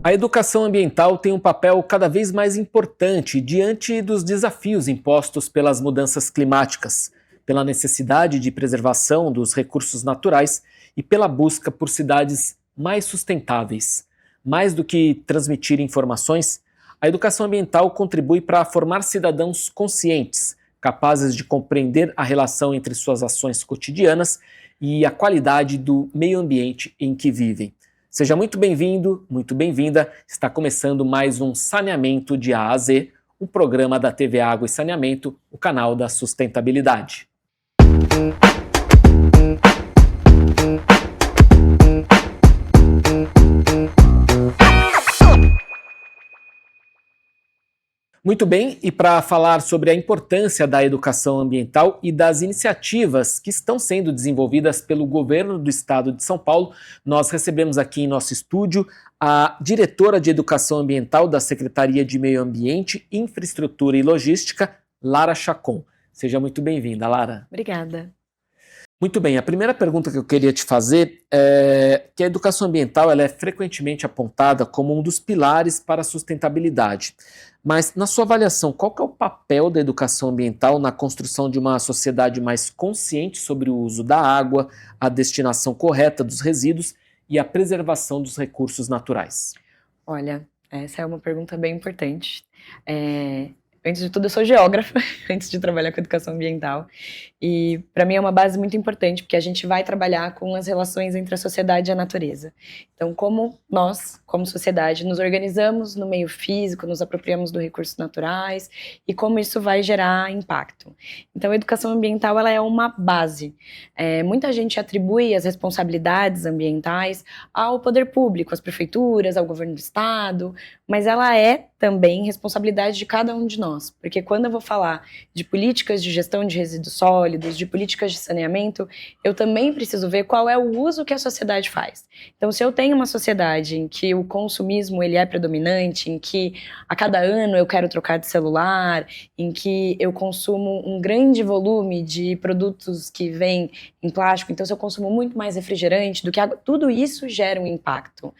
A educação ambiental tem um papel cada vez mais importante diante dos desafios impostos pelas mudanças climáticas, pela necessidade de preservação dos recursos naturais e pela busca por cidades mais sustentáveis. Mais do que transmitir informações, a educação ambiental contribui para formar cidadãos conscientes, capazes de compreender a relação entre suas ações cotidianas e a qualidade do meio ambiente em que vivem. Seja muito bem-vindo, muito bem-vinda. Está começando mais um Saneamento de A a Z, um programa da TV Água e Saneamento, o canal da sustentabilidade. Muito bem, e para falar sobre a importância da educação ambiental e das iniciativas que estão sendo desenvolvidas pelo governo do estado de São Paulo, nós recebemos aqui em nosso estúdio a diretora de Educação Ambiental da Secretaria de Meio Ambiente, Infraestrutura e Logística, Lara Chacon. Seja muito bem-vinda, Lara. Obrigada. Muito bem, a primeira pergunta que eu queria te fazer é que a educação ambiental ela é frequentemente apontada como um dos pilares para a sustentabilidade. Mas, na sua avaliação, qual que é o papel da educação ambiental na construção de uma sociedade mais consciente sobre o uso da água, a destinação correta dos resíduos e a preservação dos recursos naturais? Olha, essa é uma pergunta bem importante. Antes de tudo, eu sou geógrafa, antes de trabalhar com educação ambiental, e para mim é uma base muito importante, porque a gente vai trabalhar com as relações entre a sociedade e a natureza. Então, como nós, como sociedade, nos organizamos no meio físico, nos apropriamos dos recursos naturais, e como isso vai gerar impacto. Então, a educação ambiental ela é uma base. Muita gente atribui as responsabilidades ambientais ao poder público, às prefeituras, ao governo do estado, mas ela é também responsabilidade de cada um de nós, porque quando eu vou falar de políticas de gestão de resíduos sólidos, de políticas de saneamento, eu também preciso ver qual é o uso que a sociedade faz. Então, se eu tenho uma sociedade em que o consumismo ele é predominante, em que a cada ano eu quero trocar de celular, em que eu consumo um grande volume de produtos que vêm em plástico, então se eu consumo muito mais refrigerante do que água, tudo isso gera um impacto.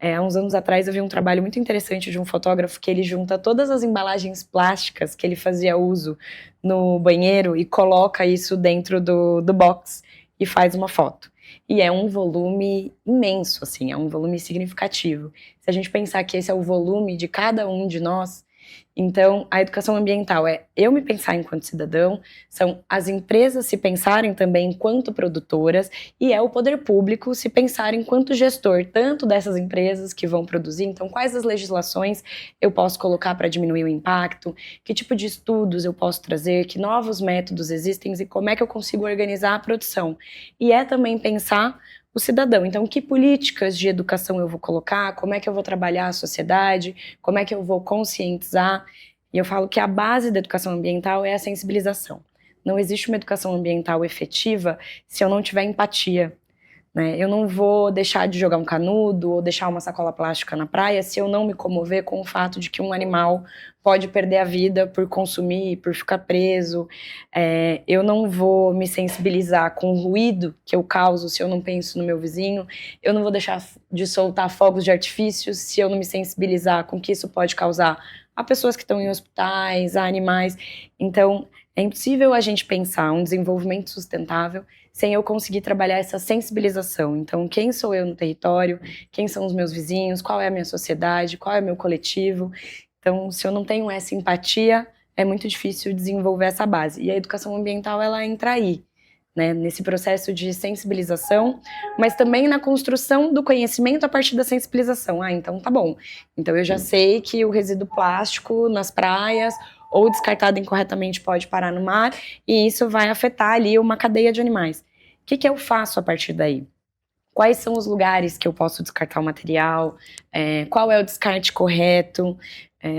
Há uns anos atrás eu vi um trabalho muito interessante de um fotógrafo que ele junta todas as embalagens plásticas que ele fazia uso no banheiro e coloca isso dentro do box e faz uma foto. E é um volume imenso, assim, é um volume significativo. Se a gente pensar que esse é o volume de cada um de nós, então a educação ambiental é eu me pensar enquanto cidadão, são as empresas se pensarem também enquanto produtoras e é o poder público se pensar enquanto gestor, tanto dessas empresas que vão produzir, então quais as legislações eu posso colocar para diminuir o impacto, que tipo de estudos eu posso trazer, que novos métodos existem e como é que eu consigo organizar a produção. E é também pensar o cidadão. Então, que políticas de educação eu vou colocar, como é que eu vou trabalhar a sociedade, como é que eu vou conscientizar. E eu falo que a base da educação ambiental é a sensibilização. Não existe uma educação ambiental efetiva se eu não tiver empatia, né? Eu não vou deixar de jogar um canudo ou deixar uma sacola plástica na praia se eu não me comover com o fato de que um animal pode perder a vida por consumir, por ficar preso. Eu não vou me sensibilizar com o ruído que eu causo se eu não penso no meu vizinho. Eu não vou deixar de soltar fogos de artifício se eu não me sensibilizar com o que isso pode causar a pessoas que estão em hospitais, a animais. Então, é impossível a gente pensar um desenvolvimento sustentável sem eu conseguir trabalhar essa sensibilização. Então, quem sou eu no território? Quem são os meus vizinhos? Qual é a minha sociedade? Qual é o meu coletivo? Então, se eu não tenho essa empatia, é muito difícil desenvolver essa base. E a educação ambiental, ela entra aí, né, nesse processo de sensibilização, mas também na construção do conhecimento a partir da sensibilização. Então tá bom. Então eu já sei que o resíduo plástico nas praias ou descartado incorretamente pode parar no mar e isso vai afetar ali uma cadeia de animais. O que eu faço a partir daí? Quais são os lugares que eu posso descartar o material? Qual é o descarte correto?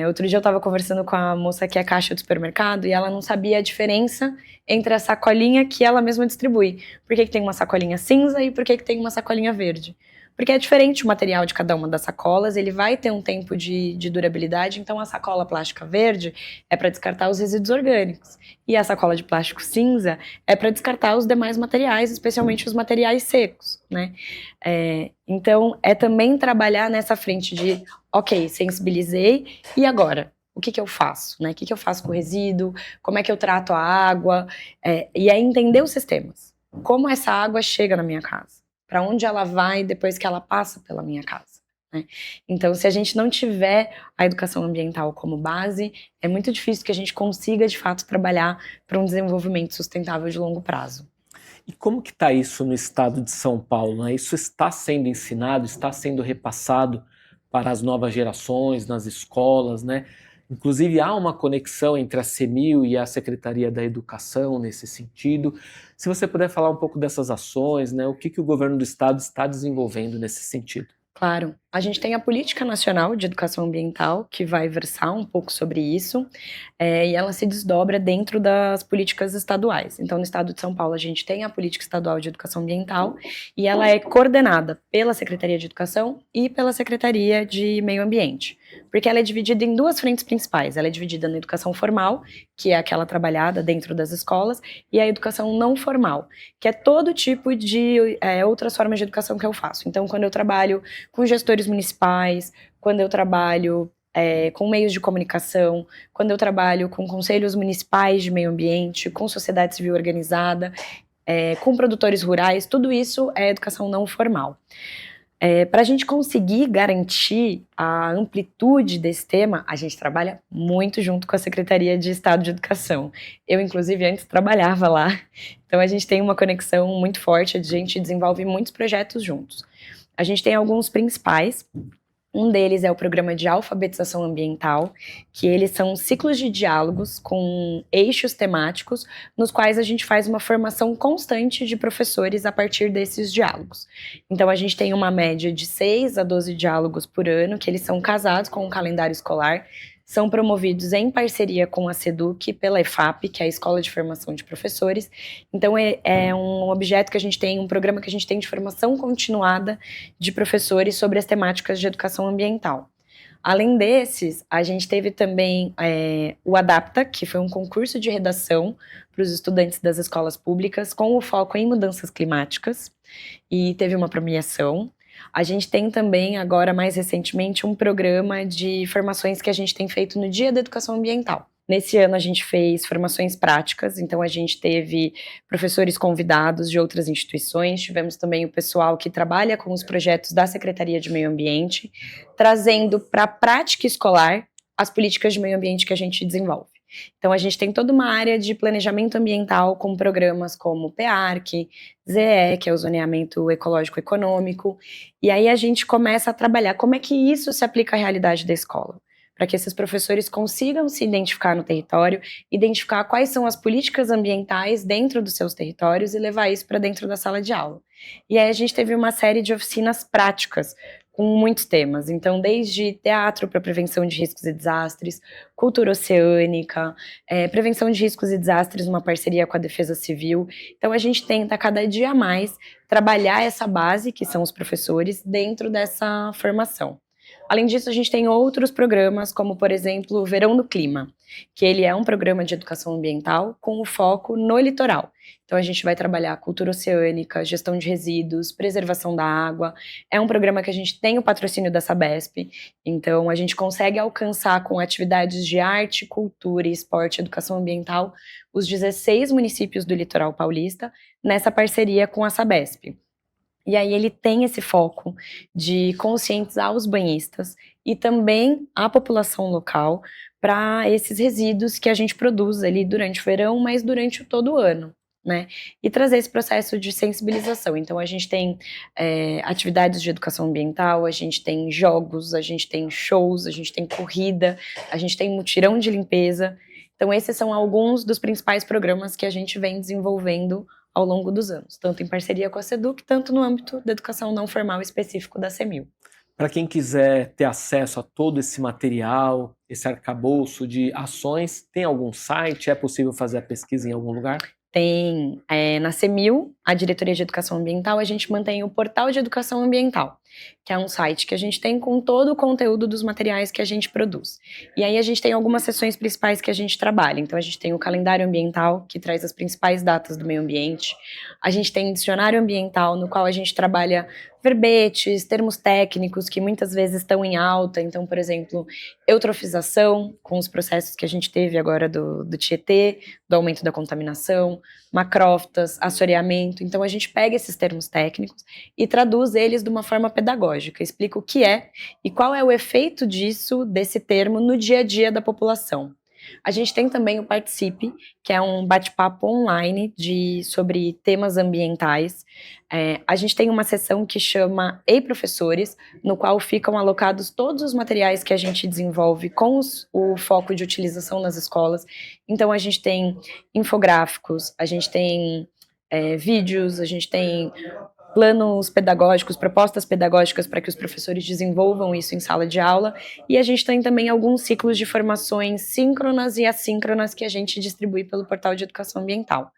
Outro dia eu estava conversando com a moça que é caixa do supermercado e ela não sabia a diferença entre a sacolinha que ela mesma distribui. Por que tem uma sacolinha cinza e por que tem uma sacolinha verde? Porque é diferente o material de cada uma das sacolas, ele vai ter um tempo de durabilidade, então a sacola plástica verde é para descartar os resíduos orgânicos, e a sacola de plástico cinza é para descartar os demais materiais, especialmente os materiais secos, né? Então, é também trabalhar nessa frente de, ok, sensibilizei, e agora? O que eu faço, né? O que eu faço com o resíduo? Como é que eu trato a água? E é entender os sistemas. Como essa água chega na minha casa? Para onde ela vai depois que ela passa pela minha casa? Né? Então, se a gente não tiver a educação ambiental como base, é muito difícil que a gente consiga, de fato, trabalhar para um desenvolvimento sustentável de longo prazo. E como que está isso no estado de São Paulo, né? Isso está sendo ensinado, está sendo repassado para as novas gerações, nas escolas, né? Inclusive, há uma conexão entre a CEMIL e a Secretaria da Educação nesse sentido. Se você puder falar um pouco dessas ações, né? O que o governo do estado está desenvolvendo nesse sentido? Claro, a gente tem a Política Nacional de Educação Ambiental, que vai versar um pouco sobre isso, e ela se desdobra dentro das políticas estaduais. Então, no estado de São Paulo, a gente tem a Política Estadual de Educação Ambiental, e ela é coordenada pela Secretaria de Educação e pela Secretaria de Meio Ambiente, porque ela é dividida em duas frentes principais. Ela é dividida na educação formal, que é aquela trabalhada dentro das escolas, e a educação não formal, que é todo tipo de outras formas de educação que eu faço. Então, quando eu trabalho com gestores municipais, quando eu trabalho com meios de comunicação, quando eu trabalho com conselhos municipais de meio ambiente, com sociedade civil organizada, com produtores rurais, tudo isso é educação não formal. Para a gente conseguir garantir a amplitude desse tema, a gente trabalha muito junto com a Secretaria de Estado de Educação. Eu, inclusive, antes trabalhava lá, então a gente tem uma conexão muito forte, a gente desenvolve muitos projetos juntos. A gente tem alguns principais. Um deles é o programa de alfabetização ambiental, que eles são ciclos de diálogos com eixos temáticos, nos quais a gente faz uma formação constante de professores a partir desses diálogos. Então, a gente tem uma média de 6 a 12 diálogos por ano, que eles são casados com um calendário escolar, são promovidos em parceria com a SEDUC pela EFAP, que é a Escola de Formação de Professores. Então, é um objeto que a gente tem, um programa que a gente tem de formação continuada de professores sobre as temáticas de educação ambiental. Além desses, a gente teve também o Adapta, que foi um concurso de redação para os estudantes das escolas públicas, com o foco em mudanças climáticas, e teve uma premiação. A gente tem também, agora mais recentemente, um programa de formações que a gente tem feito no Dia da Educação Ambiental. Nesse ano a gente fez formações práticas, então a gente teve professores convidados de outras instituições, tivemos também o pessoal que trabalha com os projetos da Secretaria de Meio Ambiente, trazendo para a prática escolar as políticas de meio ambiente que a gente desenvolve. Então, a gente tem toda uma área de planejamento ambiental com programas como PEARC, ZE, que é o Zoneamento Ecológico Econômico, e aí a gente começa a trabalhar como é que isso se aplica à realidade da escola, para que esses professores consigam se identificar no território, identificar quais são as políticas ambientais dentro dos seus territórios e levar isso para dentro da sala de aula. E aí a gente teve uma série de oficinas práticas, com muitos temas, então desde teatro para prevenção de riscos e desastres, cultura oceânica, prevenção de riscos e desastres, uma parceria com a Defesa Civil. Então a gente tenta cada dia mais trabalhar essa base, que são os professores, dentro dessa formação. Além disso, a gente tem outros programas, como, por exemplo, o Verão do Clima, que ele é um programa de educação ambiental com o foco no litoral. Então, a gente vai trabalhar cultura oceânica, gestão de resíduos, preservação da água. É um programa que a gente tem o patrocínio da Sabesp, então a gente consegue alcançar com atividades de arte, cultura, esporte, educação ambiental, os 16 municípios do litoral paulista, nessa parceria com a Sabesp. E aí ele tem esse foco de conscientizar os banhistas e também a população local para esses resíduos que a gente produz ali durante o verão, mas durante todo o ano, né? E trazer esse processo de sensibilização. Então a gente tem atividades de educação ambiental, a gente tem jogos, a gente tem shows, a gente tem corrida, a gente tem mutirão de limpeza. Então esses são alguns dos principais programas que a gente vem desenvolvendo ao longo dos anos, tanto em parceria com a SEDUC, tanto no âmbito da educação não formal específico da CEMIL. Para quem quiser ter acesso a todo esse material, esse arcabouço de ações, tem algum site? É possível fazer a pesquisa em algum lugar? Tem, na CEMIL, a Diretoria de Educação Ambiental, a gente mantém o portal de educação ambiental. que é um site que a gente tem com todo o conteúdo dos materiais que a gente produz. E aí a gente tem algumas seções principais que a gente trabalha. Então a gente tem o calendário ambiental, que traz as principais datas do meio ambiente. A gente tem o dicionário ambiental, no qual a gente trabalha verbetes, termos técnicos que muitas vezes estão em alta. Então, por exemplo, eutrofização, com os processos que a gente teve agora do Tietê, do aumento da contaminação, macrófitas, assoreamento. Então a gente pega esses termos técnicos e traduz eles de uma forma pedagógica, explica o que é e qual é o efeito disso, desse termo, no dia a dia da população. A gente tem também o Participe, que é um bate-papo online sobre temas ambientais. A gente tem uma seção que chama Ei Professores, no qual ficam alocados todos os materiais que a gente desenvolve com o foco de utilização nas escolas. Então a gente tem infográficos, a gente tem vídeos, a gente tem planos pedagógicos, propostas pedagógicas para que os professores desenvolvam isso em sala de aula, e a gente tem também alguns ciclos de formações síncronas e assíncronas que a gente distribui pelo portal de educação ambiental.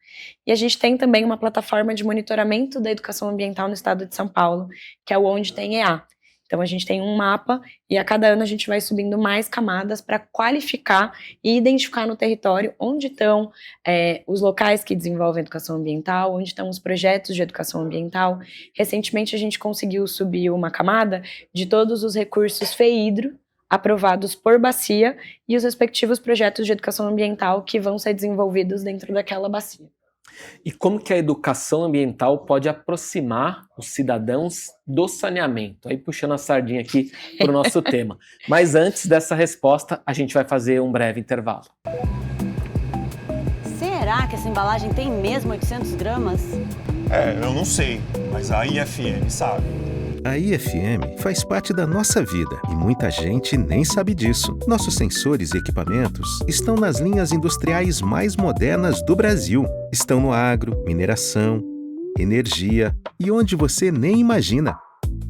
E a gente tem também uma plataforma de monitoramento da educação ambiental no estado de São Paulo, que é o Onde Tem EA. Então a gente tem um mapa e a cada ano a gente vai subindo mais camadas para qualificar e identificar no território onde estão os locais que desenvolvem educação ambiental, onde estão os projetos de educação ambiental. Recentemente a gente conseguiu subir uma camada de todos os recursos FEHIDRO aprovados por bacia e os respectivos projetos de educação ambiental que vão ser desenvolvidos dentro daquela bacia. E como que a educação ambiental pode aproximar os cidadãos do saneamento? Aí puxando a sardinha aqui para o nosso tema. Mas antes dessa resposta, a gente vai fazer um breve intervalo. Será que essa embalagem tem mesmo 800 gramas? Eu não sei, mas a IFM sabe. A IFM faz parte da nossa vida e muita gente nem sabe disso. Nossos sensores e equipamentos estão nas linhas industriais mais modernas do Brasil. Estão no agro, mineração, energia e onde você nem imagina.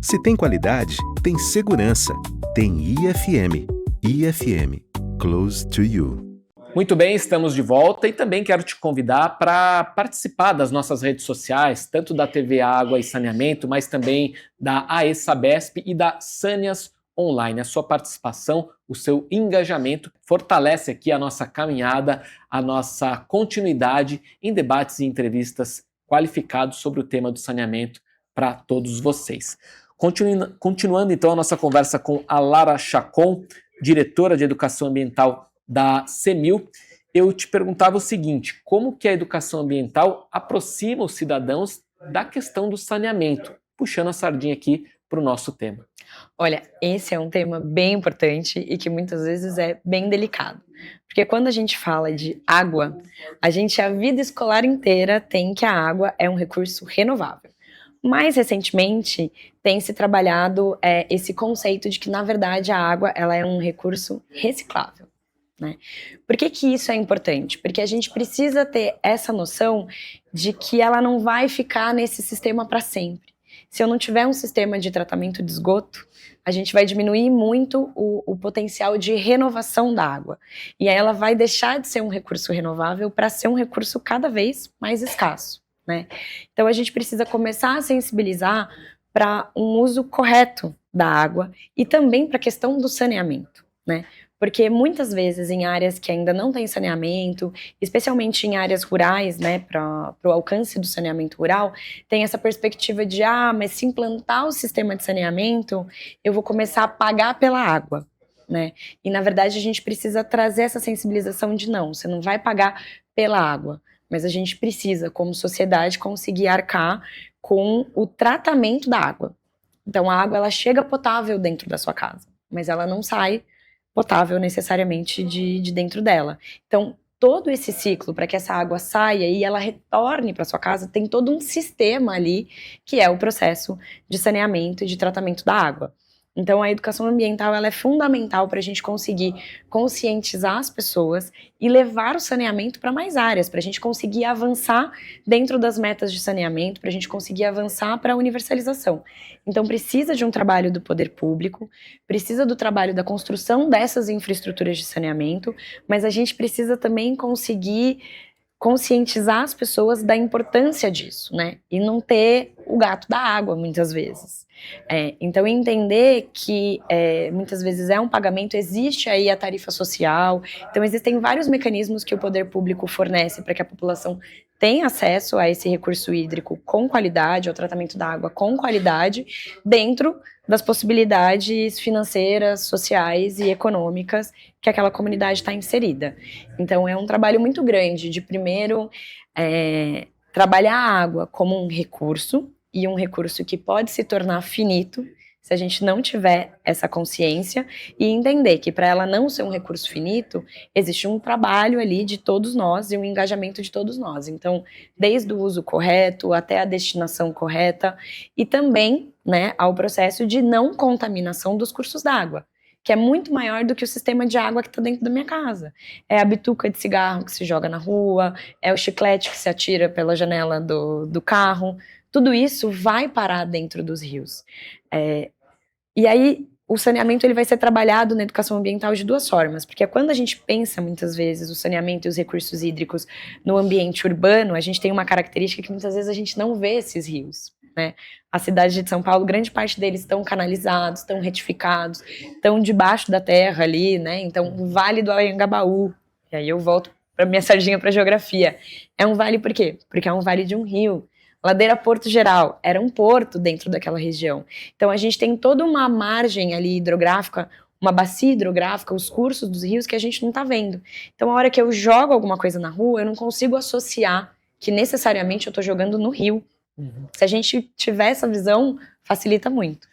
Se tem qualidade, tem segurança. Tem IFM. IFM. Close to you. Muito bem, estamos de volta e também quero te convidar para participar das nossas redes sociais, tanto da TV Água e Saneamento, mas também da AESABESP e da Sâneas Online. A sua participação, o seu engajamento fortalece aqui a nossa caminhada, a nossa continuidade em debates e entrevistas qualificados sobre o tema do saneamento para todos vocês. Continuando então a nossa conversa com a Lara Chacon, diretora de Educação Ambiental da CEMIL, eu te perguntava o seguinte: como que a educação ambiental aproxima os cidadãos da questão do saneamento? Puxando a sardinha aqui para o nosso tema. Olha, esse é um tema bem importante e que muitas vezes é bem delicado. Porque quando a gente fala de água, a vida escolar inteira tem que a água é um recurso renovável. Mais recentemente, tem se trabalhado esse conceito de que, na verdade, a água ela é um recurso reciclável. Né? Por que isso é importante? Porque a gente precisa ter essa noção de que ela não vai ficar nesse sistema para sempre. Se eu não tiver um sistema de tratamento de esgoto, a gente vai diminuir muito o potencial de renovação da água. E aí ela vai deixar de ser um recurso renovável para ser um recurso cada vez mais escasso. Né? Então a gente precisa começar a sensibilizar para um uso correto da água e também para a questão do saneamento. Né? Porque muitas vezes em áreas que ainda não tem saneamento, especialmente em áreas rurais, né, para o alcance do saneamento rural, tem essa perspectiva de, mas se implantar o sistema de saneamento, eu vou começar a pagar pela água, né? E na verdade a gente precisa trazer essa sensibilização de não, você não vai pagar pela água, mas a gente precisa, como sociedade, conseguir arcar com o tratamento da água. Então a água ela chega potável dentro da sua casa, mas ela não sai potável necessariamente de dentro dela. Então, todo esse ciclo para que essa água saia e ela retorne para sua casa, tem todo um sistema ali que é o processo de saneamento e de tratamento da água. Então, a educação ambiental ela é fundamental para a gente conseguir conscientizar as pessoas e levar o saneamento para mais áreas, para a gente conseguir avançar dentro das metas de saneamento, para a gente conseguir avançar para a universalização. Então, precisa de um trabalho do poder público, precisa do trabalho da construção dessas infraestruturas de saneamento, mas a gente precisa também conseguir conscientizar as pessoas da importância disso, né? E não ter o gato da água, muitas vezes. Então, entender que muitas vezes é um pagamento, existe aí a tarifa social, então existem vários mecanismos que o poder público fornece para que a população tenha acesso a esse recurso hídrico com qualidade, ao tratamento da água com qualidade, dentro das possibilidades financeiras, sociais e econômicas que aquela comunidade está inserida. Então, é um trabalho muito grande de, primeiro, trabalhar a água como um recurso, e um recurso que pode se tornar finito se a gente não tiver essa consciência e entender que para ela não ser um recurso finito, existe um trabalho ali de todos nós e um engajamento de todos nós. Então, desde o uso correto até a destinação correta e também, né, ao processo de não contaminação dos cursos d'água, que é muito maior do que o sistema de água que está dentro da minha casa. É a bituca de cigarro que se joga na rua, é o chiclete que se atira pela janela do carro. Tudo isso vai parar dentro dos rios. E aí, o saneamento ele vai ser trabalhado na educação ambiental de duas formas, porque quando a gente pensa, muitas vezes, o saneamento e os recursos hídricos no ambiente urbano, a gente tem uma característica que muitas vezes a gente não vê esses rios, né? A cidade de São Paulo, grande parte deles estão canalizados, estão retificados, estão debaixo da terra ali, né? Então, o Vale do Anhangabaú, e aí eu volto para minha sardinha para geografia, é um vale por quê? Porque é um vale de um rio. Ladeira Porto Geral, era um porto dentro daquela região. Então a gente tem toda uma margem ali hidrográfica, uma bacia hidrográfica, os cursos dos rios que a gente não está vendo. Então a hora que eu jogo alguma coisa na rua, eu não consigo associar que necessariamente eu estou jogando no rio. Se a gente tiver essa visão, facilita muito.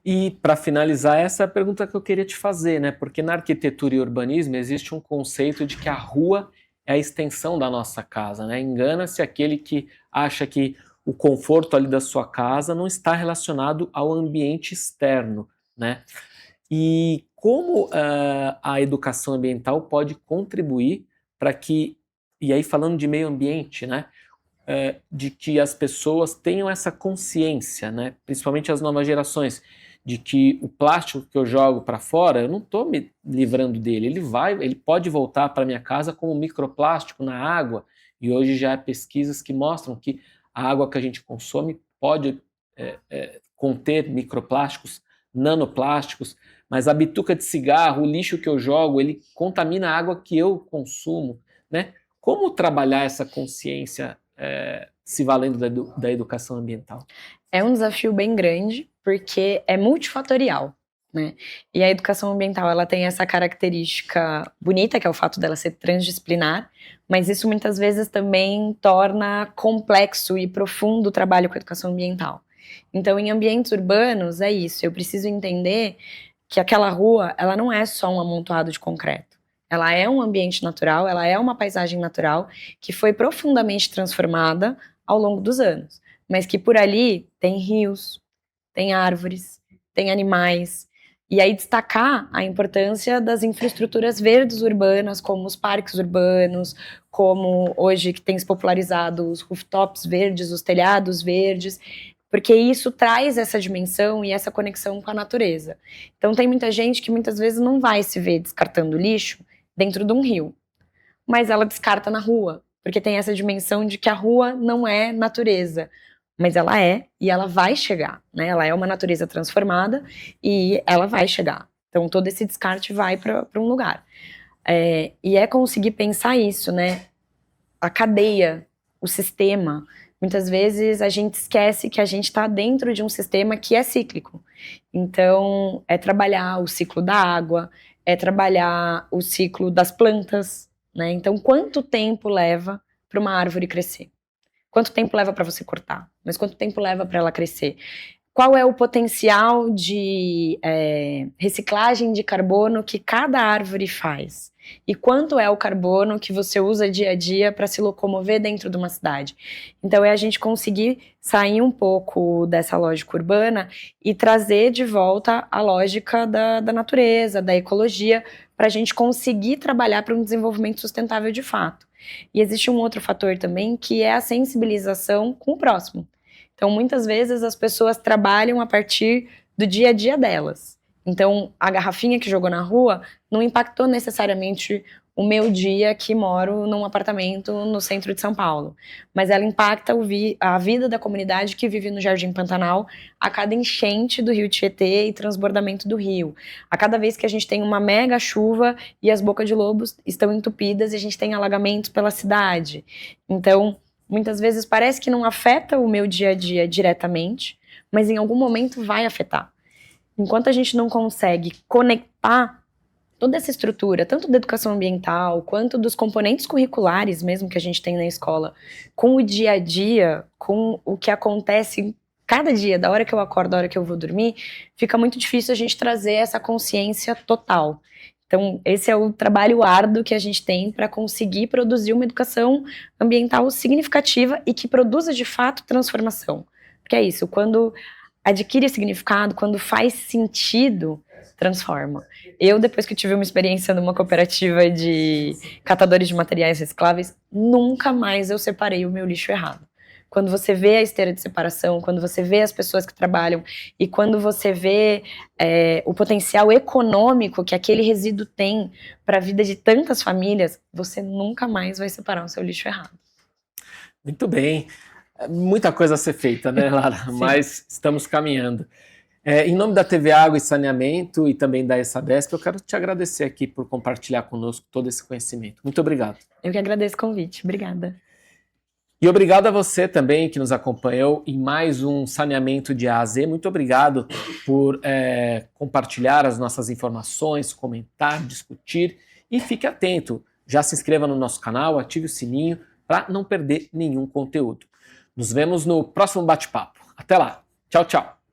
E para finalizar, essa é a pergunta que eu queria te fazer, né? Porque na arquitetura e urbanismo existe um conceito de que a rua é a extensão da nossa casa, né? Engana-se aquele que acha que o conforto ali da sua casa não está relacionado ao ambiente externo, né? E como a educação ambiental pode contribuir para que, e aí falando de meio ambiente, né? De que as pessoas tenham essa consciência, né? Principalmente as novas gerações, de que o plástico que eu jogo para fora, eu não estou me livrando dele, ele pode voltar para minha casa como microplástico na água, e hoje já há pesquisas que mostram que a água que a gente consome pode conter microplásticos, nanoplásticos, mas a bituca de cigarro, o lixo que eu jogo, ele contamina a água que eu consumo, né? Como trabalhar essa consciência se valendo da educação ambiental? É um desafio bem grande, porque é multifatorial, né? E a educação ambiental, ela tem essa característica bonita, que é o fato dela ser transdisciplinar, mas isso muitas vezes também torna complexo e profundo o trabalho com a educação ambiental. Então, em ambientes urbanos, é isso, eu preciso entender que aquela rua, ela não é só um amontoado de concreto. Ela é um ambiente natural, ela é uma paisagem natural que foi profundamente transformada ao longo dos anos, mas que por ali tem rios, tem árvores, tem animais, e aí destacar a importância das infraestruturas verdes urbanas, como os parques urbanos, como hoje que tem se popularizado os rooftops verdes, os telhados verdes, porque isso traz essa dimensão e essa conexão com a natureza. Então tem muita gente que muitas vezes não vai se ver descartando lixo dentro de um rio, mas ela descarta na rua, porque tem essa dimensão de que a rua não é natureza, mas ela é, e ela vai chegar, né? Ela é uma natureza transformada e ela vai chegar. Então todo esse descarte vai para um lugar. E é conseguir pensar isso, né? A cadeia, o sistema. Muitas vezes a gente esquece que a gente está dentro de um sistema que é cíclico. Então é trabalhar o ciclo da água, é trabalhar o ciclo das plantas, né? Então quanto tempo leva para uma árvore crescer? Quanto tempo leva para você cortar? Mas quanto tempo leva para ela crescer? Qual é o potencial de reciclagem de carbono que cada árvore faz? E quanto é o carbono que você usa dia a dia para se locomover dentro de uma cidade? Então é a gente conseguir sair um pouco dessa lógica urbana e trazer de volta a lógica da natureza, da ecologia, para a gente conseguir trabalhar para um desenvolvimento sustentável de fato. E existe um outro fator também, que é a sensibilização com o próximo. Então, muitas vezes as pessoas trabalham a partir do dia a dia delas. Então, a garrafinha que jogou na rua não impactou necessariamente o meu dia que moro num apartamento no centro de São Paulo, mas ela impacta a vida da comunidade que vive no Jardim Pantanal a cada enchente do rio Tietê e transbordamento do rio. A cada vez que a gente tem uma mega chuva e as bocas de lobos estão entupidas e a gente tem alagamentos pela cidade. Então, muitas vezes parece que não afeta o meu dia a dia diretamente, mas em algum momento vai afetar. Enquanto a gente não consegue conectar toda essa estrutura, tanto da educação ambiental, quanto dos componentes curriculares mesmo que a gente tem na escola, com o dia a dia, com o que acontece cada dia, da hora que eu acordo, da hora que eu vou dormir, fica muito difícil a gente trazer essa consciência total. Então, esse é o trabalho árduo que a gente tem para conseguir produzir uma educação ambiental significativa e que produza, de fato, transformação. Porque é isso, quando adquire significado, quando faz sentido, transforma. Eu, depois que tive uma experiência numa cooperativa de catadores de materiais recicláveis, nunca mais eu separei o meu lixo errado. Quando você vê a esteira de separação, quando você vê as pessoas que trabalham e quando você vê o potencial econômico que aquele resíduo tem para a vida de tantas famílias, você nunca mais vai separar o seu lixo errado. Muito bem. Muita coisa a ser feita, né, Lara? Mas estamos caminhando. Em nome da TV Água e Saneamento e também da ESADESP, eu quero te agradecer aqui por compartilhar conosco todo esse conhecimento. Muito obrigado. Eu que agradeço o convite. Obrigada. E obrigado a você também que nos acompanhou em mais um Saneamento de A a Z. Muito obrigado por compartilhar as nossas informações, comentar, discutir e fique atento. Já se inscreva no nosso canal, ative o sininho para não perder nenhum conteúdo. Nos vemos no próximo bate-papo. Até lá. Tchau, tchau.